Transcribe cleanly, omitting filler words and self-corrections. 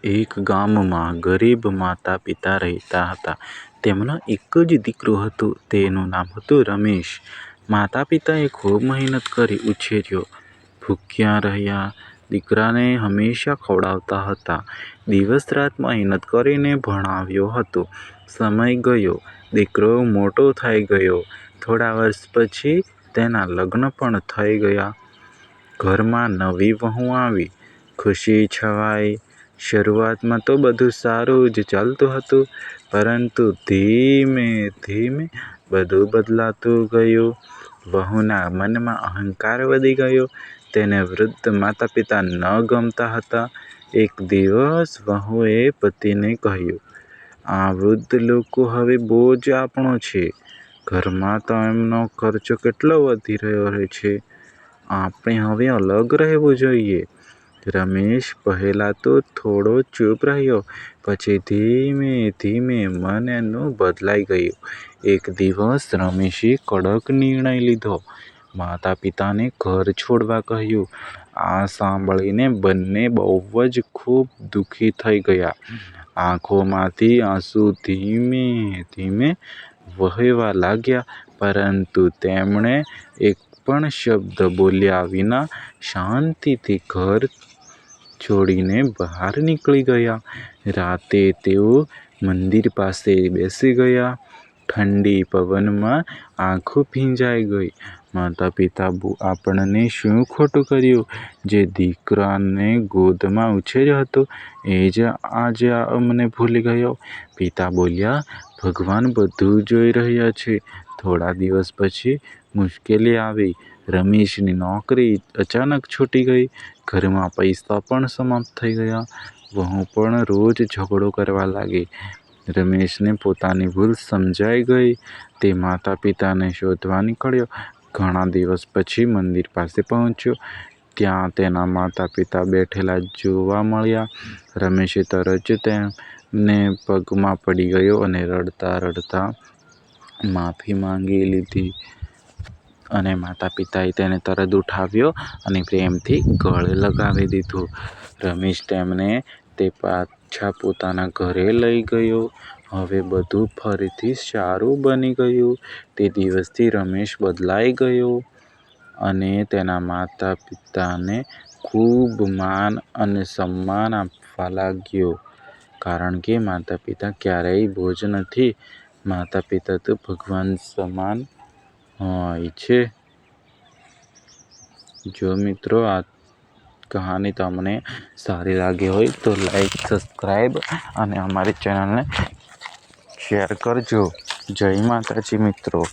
એક ગામમાં ગરીબ માતા પિતા રહેતા હતા. તેમનો એક જ દીકરો હતો. તેનું નામ હતું રમેશ. માતા પિતાએ ખૂબ મહેનત કરી ઉછેર્યો. ભૂખ્યા રહ્યા. દીકરાને હંમેશા ખવડાવતા હતા. દિવસ રાત મહેનત કરીને ભણાવ્યો હતો. સમય ગયો. દીકરો મોટો થઈ ગયો. થોડા વર્ષ પછી તેના લગ્ન પણ થઈ ગયા. ઘરમાં નવી વહુ આવી. ખુશી છવાઈ. શરૂઆતમાં તો બધું સારું જ ચાલતું હતું, પરંતુ ધીમે ધીમે બધું બદલાતું ગયું. વહુના મનમાં અહંકાર વધી ગયો. તેને વૃદ્ધ માતા પિતા ન ગમતા હતા. એક દિવસ વહુએ પતિને કહ્યું, "આ વૃદ્ધ લોકો હવે બોજ આપણો છે. ઘરમાં તેમનો ખર્ચો કેટલો વધી રહ્યો છે. આપણે હવે અલગ રહેવું જોઈએ." રમેશ પહેલા તો થોડો ચૂપ રહ્યો, પછી ધીમે ધીમે મન એનું બદલાઈ ગયું. એક દિવસ રમેશે કડક નિર્ણય લીધો. માતા પિતાને ઘર છોડવા કહ્યું. આ સાંભળીને બંને બહુ જ ખૂબ દુઃખી થઈ ગયા. આંખોમાંથી આંસુ ધીમે ધીમે વહેવા લાગ્યા, પરંતુ તેમણે એક પણ શબ્દ બોલ્યા વિના શાંતિથી ઘર છોડીને બહાર નીકળી ગયા. રાતે તેઓ મંદિર પાસે બેસી ગયા. ઠંડી પવનમાં આંખો ભીંજાઈ ગઈ. માતા પિતા, આપણે શું ખોટું કર્યું? જે દીકરાને ગોદમાં ઉછેર્યો હતો એ જ આજે અમને ભૂલી ગયો. પિતા બોલ્યા, "ભગવાન બધું જોઈ રહ્યા છે." થોડા દિવસ પછી મુશ્કેલી આવી. રમેશની નોકરી અચાનક છૂટી ગઈ. ઘરમાં પૈસા પણ સમાપ્ત થઈ ગયા. વહુ પણ રોજ ઝઘડો કરવા લાગી. રમેશને પોતાની ભૂલ સમજાઈ ગઈ. તે માતા પિતાને શોધવા નીકળ્યો. ઘણા દિવસ પછી મંદિર પાસે પહોંચ્યો. ત્યાં તેના માતા પિતા બેઠેલા જોવા મળ્યા. રમેશે તરત જ તેમને પગમાં પડી ગયો અને રડતા રડતા માફી માંગી લીધી. અને માતા પિતાએ તેને તરત ઉઠાવ્યો અને પ્રેમથી ગળે લગાવી દીધો. રમેશ તેમને પાછા પોતાના ઘરે લઈ ગયો. હવે બધું ફરીથી સારું બની ગયું. તે દિવસથી રમેશ બદલાઈ ગયો અને તેના માતા પિતાને ખૂબ માન અને સન્માન આપવા લાગ્યો. કારણ કે માતા પિતા ક્યારેય બોજ નથી. માતા પિતા તો ભગવાન સમાન હોય છે. જો મિત્રો આ કહાની તમને સારી લાગી હોય તો લાઈક, સબસ્ક્રાઈબ અને અમારી ચેનલને શેર કરજો. જય માતાજી મિત્રો.